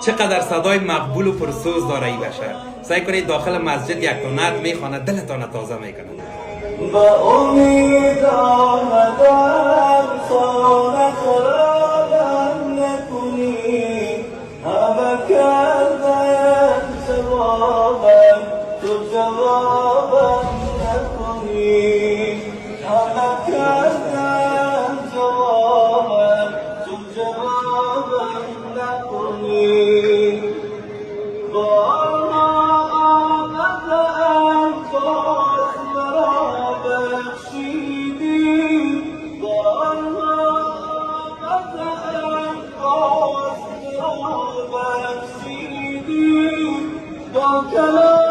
چقدر صدای مقبول و پرسوز داره این بشر. سعی کنید داخل مسجد یک تا نعت میخونه، دلتان تازه میکنه. با امید آمدم سانه خرابم نکنی، همه کردم جوابم تو جوابم نکنی، همه کردم جوابم تو جوابم نکنی. با کلام